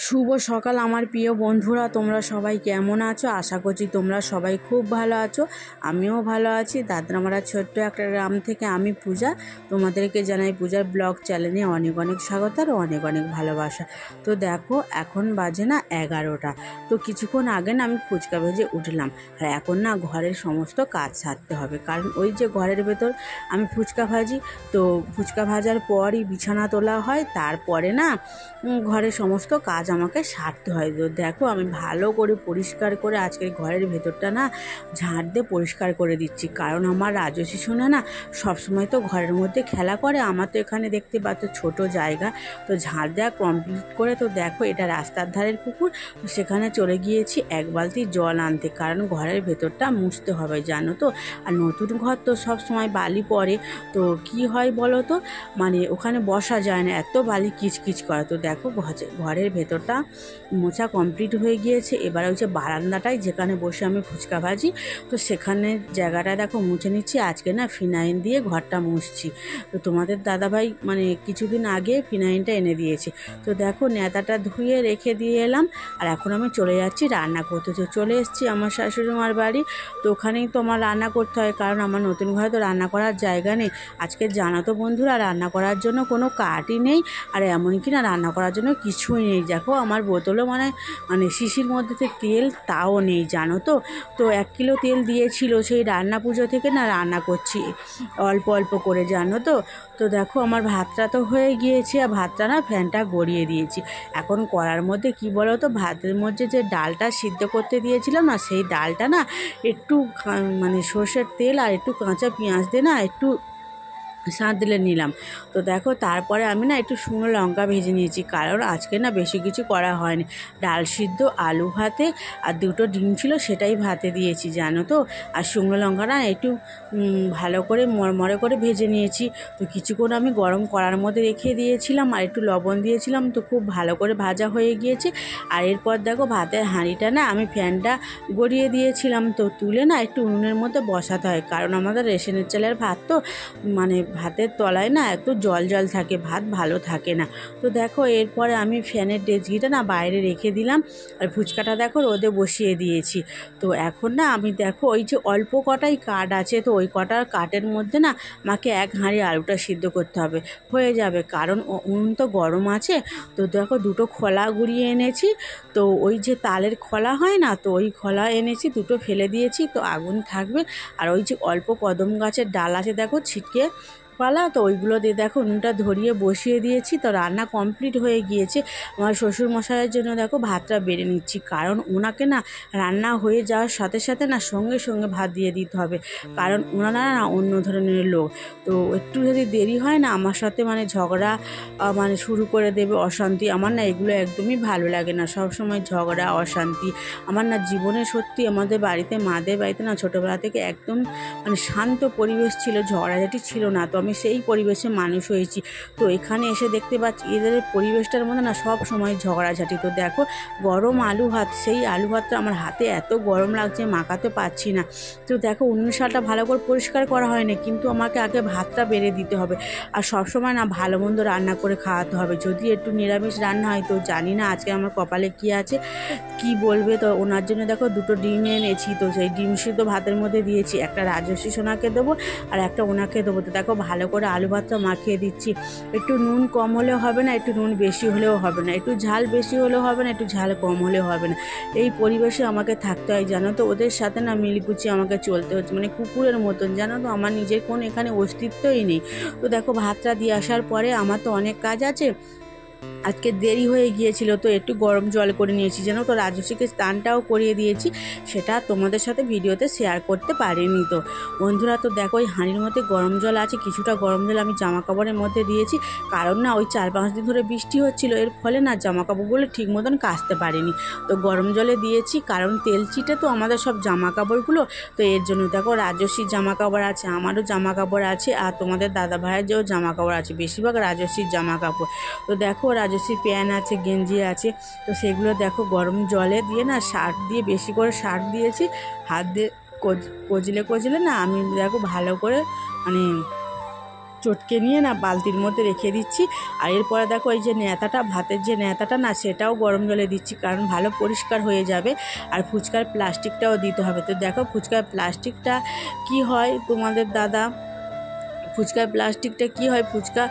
শুভ সকাল আমার প্রিয় বন্ধুরা, তোমরা সবাই কেমন আছো? আশা করছি তোমরা সবাই খুব ভালো আছো। আমিও ভালো আছি। দাদরামারা ছোট্ট একটা গ্রাম থেকে আমি পূজা, তোমাদেরকে জানাই পূজার ব্লগ চ্যানেলে অনেক অনেক স্বাগত আর অনেক অনেক ভালোবাসা। তো দেখো এখন বাজে না 11টা। তো কিছুক্ষণ আগে না আমি ফুচকা ভেজে উঠলাম, আর এখন না ঘরের সমস্ত কাজ সারতে হবে, কারণ ওই যে ঘরের ভেতর আমি ফুচকা ভাজি, তো ফুচকা ভাজার পরই বিছানা তোলা হয়, তারপরে না ঘরের সমস্ত কাজ আমাকে সারতে হয়। তো দেখো আমি ভালো করে পরিষ্কার করে আজকের ঘরের ভেতরটা না ঝাড় দিয়ে পরিষ্কার করে দিচ্ছি, কারণ আমার রাজস্বী সোনা না সবসময় তো ঘরের মধ্যে খেলা করে। আমার তো এখানে দেখতে পাচ্ছ ছোট জায়গা, তো ঝাড় দেওয়া কমপ্লিট করে তো দেখো এটা রাস্তার ধারের পুকুর, তো সেখানে চলে গিয়েছি এক বালতি জল আনতে, কারণ ঘরের ভেতরটা মুছতে হবে জানো তো। আর নতুন ঘর তো সব সময় বালি পড়ে, তো কি হয় বলো তো, মানে ওখানে বসা যায় না, এত বালি কিচকিচ করে। তো দেখো ঘরের ভেতরটা মোছা কমপ্লিট হয়ে গিয়েছে। এবার হচ্ছে বারান্দাটায় যেখানে বসে আমি ফুচকা ভাজি, তো সেখানে জায়গাটা দেখো মুছে নিচ্ছি। আজকে না ফিনাইল দিয়ে ঘরটা মুছছি, তো তোমাদের দাদাভাই মানে কিছুদিন আগে ফিনাইলটা এনে দিয়েছে। তো দেখো নেতাটা ধুয়ে রেখে দিয়ে এলাম, আর এখন আমি চলে যাচ্ছি রান্না করতে। তো চলে এসেছি আমার শাশুড়ি মার বাড়ি, তো ওখানেই তো আমার রান্না করতে হয়, কারণ আমার নতুন ঘরে তো রান্না করার জায়গা নেই। আজকে জানো তো বন্ধুরা, রান্না করার জন্য কোনো কাঠই নেই, আর এমনকি না রান্না করার জন্য কিছুই নেই। দেখো আমার বোতলও মানে শিশির মধ্যে তেল তাও নেই জানো তো। তো 1 কিলো তেল দিয়েছিল, সেই রান্না পুজো থেকে না রান্না করছি অল্প অল্প করে জানো তো। তো দেখো আমার ভাতটা তো হয়ে গিয়েছে, আর ভাতটা না ফ্যানটা গড়িয়ে দিয়েছি। এখন কড়ার মধ্যে কি বলো তো, ভাতের মধ্যে যে ডালটা সিদ্ধ করতে দিয়েছিলাম না, সেই ডালটা না একটু মানে সর্ষের তেল আর একটু কাঁচা পেঁয়াজ দিয়ে না একটু সাঁত দিলে নিলাম। তো দেখো তারপরে আমি না একটু শুকনো লঙ্কা ভেজে নিয়েছি, কারণ আজকে না বেশি কিছু করা হয়নি। ডাল সিদ্ধ, আলু ভাতে আর 2টো ডিম ছিল, সেটাই ভাতে দিয়েছি জানো তো। আর শুকনো লঙ্কা না একটু ভালো করে মরমরে করে ভেজে নিয়েছি। তো কিছুক্ষণ আমি গরম কড়ার মধ্যে রেখে দিয়েছিলাম, আর একটু লবণ দিয়েছিলাম, তো খুব ভালো করে ভাজা হয়ে গিয়েছে। আর এরপর দেখো ভাতের হাঁড়িটা না আমি ফ্যানটা গড়িয়ে দিয়েছিলাম, তো তুলে না একটু উনুনের মধ্যে বসাতে হয়, কারণ আমাদের রেশনের চালের ভাত তো মানে ভাতের তলায় না এত জল জল থাকে, ভাত ভালো থাকে না। তো দেখো এরপরে আমি ফ্যানের ডেচকিটা না বাইরে রেখে দিলাম, আর ফুচকাটা দেখো রোদে বসিয়ে দিয়েছি। তো এখন না আমি দেখো ওই যে অল্প কটাই কাঠ আছে, তো ওই কটার কাঠের মধ্যে না আমাকে 1 হাঁড়ি আলুটা সিদ্ধ করতে হবে, হয়ে যাবে, কারণ উনুন তো গরম আছে। তো দেখো 2টো খোলা গুঁড়িয়ে এনেছি, তো ওই যে তালের খোলা হয় না, তো ওই খোলা এনেছি, 2টো ফেলে দিয়েছি, তো আগুন থাকবে। আর ওই যে অল্প কদম গাছের ডাল আছে দেখো ছিটকে পালা, তো ওইগুলো দিয়ে দেখো উনুনটা ধরিয়ে বসিয়ে দিয়েছি। তো রান্না কমপ্লিট হয়ে গিয়েছে। আমার শ্বশুর মশাইয়ের জন্য দেখো ভাতটা বেড়ে নিচ্ছি, কারণ ওনাকে না রান্না হয়ে যাওয়ার সাথে সাথে না সঙ্গে সঙ্গে ভাত দিয়ে দিতে হবে, কারণ ওনারা না অন্য ধরনের লোক। তো একটু যদি দেরি হয় না আমার সাথে মানে ঝগড়া মানে শুরু করে দেবে, অশান্তি। আমার না এগুলো একদমই ভালো লাগে না, সব সময় ঝগড়া অশান্তি। আমার না জীবনে সত্যি আমাদের বাড়িতে মাদের বাড়িতে না ছোটোবেলা থেকে একদম মানে শান্ত পরিবেশ ছিল, ঝগড়াঝাটি ছিল না। তো আমি সেই পরিবেশে মানুষ হয়েছি, তো এখানে এসে দেখতে পাচ্ছি এদের পরিবেশটার মধ্যে না সব সময় ঝগড়াঝাটি। তো দেখো গরম আলু ভাত, সেই আলু ভাতটা আমার হাতে এত গরম লাগছে, মাখাতে পারছি না। তো দেখো উনুন শালটা ভালো করে পরিষ্কার করা হয়নি, কিন্তু আমাকে আগে ভাতটা বেড়ে দিতে হবে। আর সবসময় না ভালো মন্দ রান্না করে খাওয়াতে হবে, যদি একটু নিরামিষ রান্না হয় তো জানি না আজকে আমার কপালে কী আছে, কি বলবে। তো ওনার জন্য দেখো 2টো ডিম এনেছি, তো সেই ডিম সিদ্ধ ভাতের মধ্যে দিয়েছি, একটা রাজস্বী সোনাকে দেবো আর একটা ওনাকে দেবো। তো দেখো ভালো করে আলু ভাতটা মাখিয়ে দিচ্ছি। একটু নুন কম হলেও হবে না, একটু নুন বেশি হলেও হবে না, একটু ঝাল বেশি হলেও হবে না, একটু ঝাল কম হলেও হবে না। এই পরিবেশে আমাকে থাকতে হয় জানো তো, ওদের সাথে না মিলিকুচি আমাকে চলতে হচ্ছে, মানে কুকুরের মতন জানো তো। আমার নিজের কোনো এখানে অস্তিত্বই নেই। তো দেখো ভাতটা দিয়ে আসার পরে আমার তো অনেক কাজ আছে, আজকে দেরি হয়ে গিয়েছিল, তো একটু গরম জল করে নিয়েছি জানো তো। রাজস্বীকে স্নানটাও করিয়ে দিয়েছি, সেটা তোমাদের সাথে ভিডিওতে শেয়ার করতে পারিনি। তো বন্ধুরা তো দেখো ওই হাঁড়ির মধ্যে গরম জল আছে, কিছুটা গরম জল আমি জামা কাপড়ের মধ্যে দিয়েছি, কারণ না ওই 4-5 দিন ধরে বৃষ্টি হচ্ছিল, এর ফলে না জামা কাপড়গুলো ঠিক মতন কাচতে পারিনি। তো গরম জলে দিয়েছি, কারণ তেল চিটে তো আমাদের সব জামা কাপড়গুলো, তো এর জন্য দেখো রাজস্বীর জামা কাপড় আছে, আমারও জামা কাপড় আছে, আর তোমাদের দাদা ভাইয়ের যেও জামা কাপড় আছে, বেশিরভাগ রাজস্বীর জামা কাপড়। তো দেখো রাজস্বী প্যান্ট আছে, গেঞ্জি আছে, তো সেগুলো দেখো গরম জলে দিয়ে না শার্ট দিয়ে বেশি করে শার্ট দিয়েছি, হাত দিয়ে কচলে না আমি দেখো ভালো করে মানে চটকে নিয়ে না বালতির মধ্যে রেখে দিচ্ছি। আর এরপরে দেখো এই যে নেতাটা, ভাতের যে নেতাটা না, সেটাও গরম জলে দিচ্ছি, কারণ ভালো পরিষ্কার হয়ে যাবে। আর ফুচকার প্লাস্টিকটাও দিতে হবে। তো দেখো ফুচকার প্লাস্টিকটা কি হয়, তোমাদের দাদা ফুচকার প্লাস্টিকটা কি হয়, ফুচকা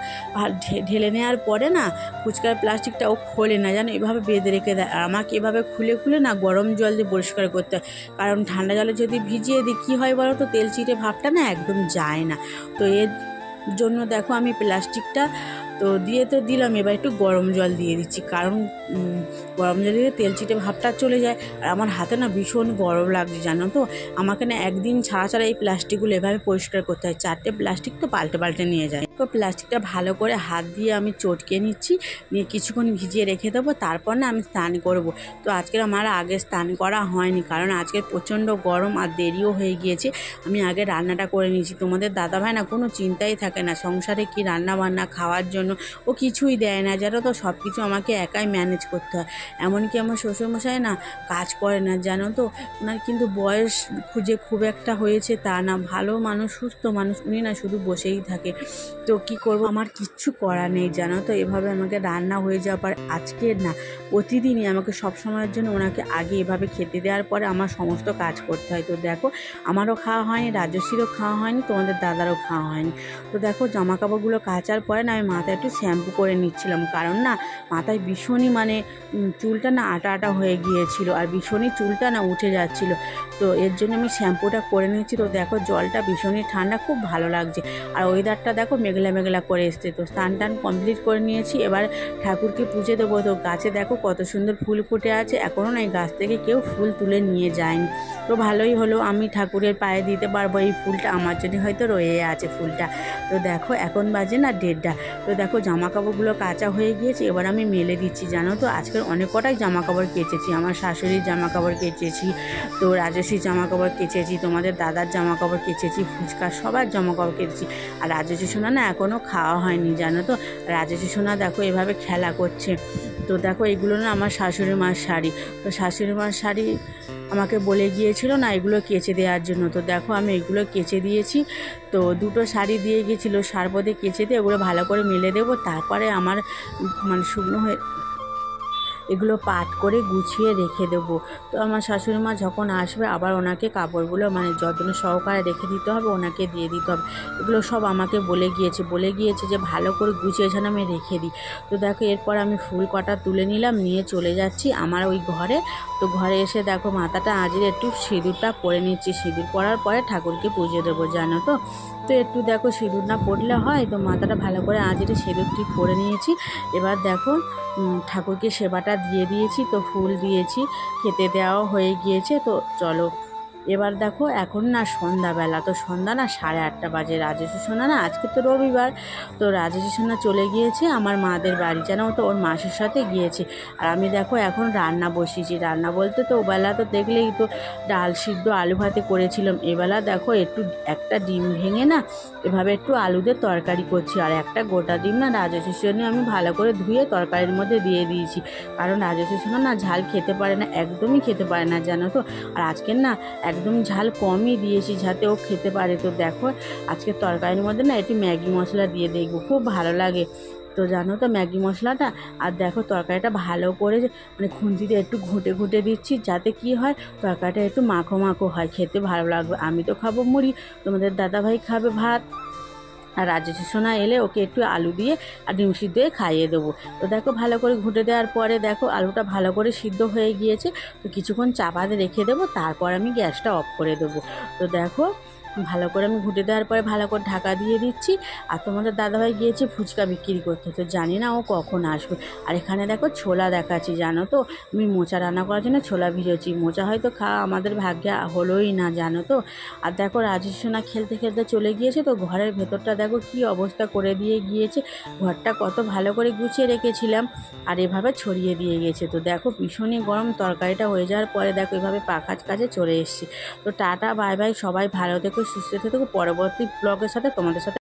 ঢেলে নেওয়ার পরে না ফুচকার প্লাস্টিকটা ও খোলে না, জানো, এভাবে বেঁধে রেখে দেয়। আর আমাকে এভাবে খুলে খুলে না গরম জল দিয়ে পরিষ্কার করতে হয়, কারণ ঠান্ডা জলে যদি ভিজিয়ে দিই কী হয় বলো তো, তেল চিটে ভাবটা না একদম যায় না। তো এর জন্য দেখো আমি প্লাস্টিকটা তো দিলাম, এবার একটু গরম জল দিয়ে দিচ্ছি, কারণ গরম জল দিয়ে তেল চিটে ভাবটা চলে যায়। আর আমার হাতে না ভীষণ গরম লাগছে, জানো তো, আমাকে না একদিন ছাড়া ছাড়া এই প্লাস্টিকগুলো এভাবে পরিষ্কার করতে হয়। 4টে প্লাস্টিক তো পাল্টে নিয়ে যায়। তো প্লাস্টিকটা ভালো করে হাত দিয়ে আমি চটকে নিচ্ছি, নিয়ে কিছুক্ষণ ভিজিয়ে রেখে দেবো, তারপর না আমি স্নান করব। তো আজকের আমার আগে স্নান করা হয়নি, কারণ আজকে প্রচণ্ড গরম আর দেরিও হয়ে গিয়েছে। আমি আগে রান্নাটা করে নিয়েছি। তোমাদের দাদাভাই না কোনো চিন্তাই থাকে না সংসারে কি রান্না বান্না খাওয়ার জন্য, ও কিছুই দেয় না, জানো তো, সব কিছু আমাকে একাই ম্যানেজ করতে হয়। এমনকি আমার শ্বশুরমশাই না কাজ করে না, জানো তো, ওনার কিন্তু বয়স খুব একটা হয়েছে তা না, ভালো মানুষ, সুস্থ মানুষ, উনি না শুধু বসেই থাকে। তো কি করব, আমার কিচ্ছু করা নেই, জানো তো, এভাবে আমাকে রান্না হয়ে যাওয়ার পর আজকে না প্রতিদিনই আমাকে সব সময়ের জন্য ওনাকে আগে এভাবে খেতে দেওয়ার পরে আমার সমস্ত কাজ করতে হয়। তো দেখো আমারও খাওয়া হয়নি, রাজস্বীরও খাওয়া হয়নি, তোমাদের দাদারও খাওয়া হয়নি। তো দেখো জামা কাপড়গুলো কাচার পরে না আমি মাথায় একটু শ্যাম্পু করে নিচ্ছিলাম, কারণ না মাথায় ভীষণই মানে চুলটা না আটা আটা হয়ে গিয়েছিল, আর ভীষণই চুলটা না উঠে যাচ্ছিল। তো এর জন্য আমি শ্যাম্পুটা করে নিচ্ছি। তো দেখো জলটা ভীষণই ঠান্ডা, খুব ভালো লাগছে। আর ওয়েদারটা দেখো মেঘলা মেঘলা করে এসছে। তো স্নান টান কমপ্লিট করে নিয়েছি, এবার ঠাকুরকে পুজো দেবো। তো গাছে দেখো কত সুন্দর ফুল ফুটে আছে, এখনও না এই গাছ থেকে কেউ ফুল তুলে নিয়ে যায়নি। তো ভালোই হলো, আমি ঠাকুরের পায়ে দিতে পারবো এই ফুলটা, আমার জন্য হয়তো রয়ে আছে ফুলটা। তো দেখো এখন বাজে না 1:30। তো দেখো জামা কাপড়গুলো কাচা হয়ে গিয়েছে, এবার আমি মেলে দিচ্ছি। জানো তো আজকের অনেক কটাই জামা কাপড় কেচেছি, আমার শাশুড়ির জামা কাপড় কেচেছি, তো রাজস্বীর জামা কাপড় কেচেছি, তোমাদের দাদার জামা কাপড় কেচেছি, ফুচকা সবার জামা কাপড় কেচেছি। আর রাজস্বী সোনা না এখনও খাওয়া হয়নি, জানো তো, রাজস্বী সোনা দেখো এভাবে খেলা করছে। তো দেখো এগুলো না আমার শাশুড়ি মার শাড়ি। তো শাশুড়ি মার শাড়ি আমাকে বলে গিয়েছিল না এগুলো কেচে দেওয়ার জন্য। তো দেখো আমি এগুলো কেচে দিয়েছি। তো 2টো শাড়ি দিয়ে গিয়েছিলো, সারপদে কেচে দিয়ে এগুলো ভালো করে মেলে দেবো, তারপরে আমার মানে শুকনো হয়ে এগুলো পাট করে গুছিয়ে রেখে দেবো। তো আমার শাশুড়ি মা যখন আসবে আবার ওনাকে কাপড়গুলো মানে যত্ন সহকারে রেখে দিতে হবে, ওনাকে দিয়ে দিতে হবে। এগুলো সব আমাকে বলে গিয়েছে যে ভালো করে গুছিয়ে যেন আমি রেখে দিই। তো দেখো এরপর আমি ফুল কটা তুলে নিলাম, নিয়ে চলে যাচ্ছি আমার ওই ঘরে। তো ঘরে এসে দেখো মাথাটা আজকে একটু সিঁদুরটা পরে নিচ্ছি, সিঁদুর পরার পরে ঠাকুরকে পুজো দেবো, জানো তো। তো একটু দেখো সিঁদুর না পড়লে হয়, তো মাথাটা ভালো করে আজকে সিঁদুর ঠিক পরে নিয়েছি। এবার দেখো ঠাকুরকে সেবাটা দিয়ে দিয়েছি, তো ফুল দিয়েছি, খেতে দেওয়াও হয়ে গিয়েছে। তো চলো এবার দেখো এখন না সন্ধ্যাবেলা, তো সন্ধ্যা না 8:30 বাজে। রাজস্বী সোনা না আজকে তো রবিবার, তো রাজস্বী সোনা চলে গিয়েছে আমার মাদের বাড়ি, জানো তো, ওর মাসির সাথে গিয়েছে। আর আমি দেখো এখন রান্না বসিয়েছি। রান্না বলতে তো ওবেলা তো দেখলেই তো ডাল সিদ্ধ আলু ভাতে করেছিলাম, এবেলা দেখো একটা ডিম ভেঙে না এভাবে একটু আলুদের তরকারি করছি। আর একটা গোটা ডিম না রাজস্বী সোনা আমি ভালো করে ধুয়ে তরকারির মধ্যে দিয়ে দিয়েছি, কারণ রাজস্বী সোনা না ঝাল খেতে পারে না, একদমই খেতে পারে না, জানো তো। আর আজকের না একদম ঝাল কমই দিয়েছি যাতে ও খেতে পারে। তো দেখো আজকে তরকারির মধ্যে না একটু ম্যাগি মশলা দিয়ে দেখবো, খুব ভালো লাগে তো, জানো তো, ম্যাগি মশলাটা। আর দেখো তরকারিটা ভালো করে মানে খুন্তিতে একটু ঘুঁটে দিচ্ছি, যাতে কি হয় তরকারিটা একটু মাখো মাখো হয়, খেতে ভালো লাগবে। আমি তো খাবো মুড়ি, তোমাদের দাদাভাই খাবে ভাত, আর রাজস্বী সোনা এলে ওকে একটু আলু দিয়ে আর ডিম সিদ্ধ দিয়ে খাইয়ে দেবো। তো দেখো ভালো করে ঘুঁটে দেওয়ার পরে দেখো আলুটা ভালো করে সিদ্ধ হয়ে গিয়েছে। তো কিছুক্ষণ চাপাতে রেখে দেবো, তারপর আমি গ্যাসটা অফ করে দেবো। তো দেখো ভালো করে আমি ঘুঁটে দেওয়ার পরে ভালো করে ঢাকা দিয়ে দিচ্ছি। আর তোমাদের দাদাভাই গিয়েছে ফুচকা বিক্রি করতে, তো জানি না ও কখন আসবে। আর এখানে দেখো ছোলা দেখাচ্ছি, জানো তো, আমি মোচা রান্না করার জন্য ছোলা ভিজেছি। মোচা হয়তো খাওয়া আমাদের ভাগ্যে হলোই না, জানো তো। আর দেখো রাজস্বী সোনা খেলতে খেলতে চলে গিয়েছে। তো ঘরের ভেতরটা দেখো কি অবস্থা করে দিয়ে গিয়েছে, ঘরটা কত ভালো করে গুছিয়ে রেখেছিলাম আর এভাবে ছড়িয়ে দিয়ে গেছে। তো দেখো ভীষণই গরম, তরকারিটা হয়ে যাওয়ার পরে দেখো এভাবে পাখার কাছে চলে এসেছি। তো টাটা বাই বাই, সবাই ভালো থেকো, সুস্থ থেকো। পরবর্তী ব্লগের সাথে তোমাদের সাথে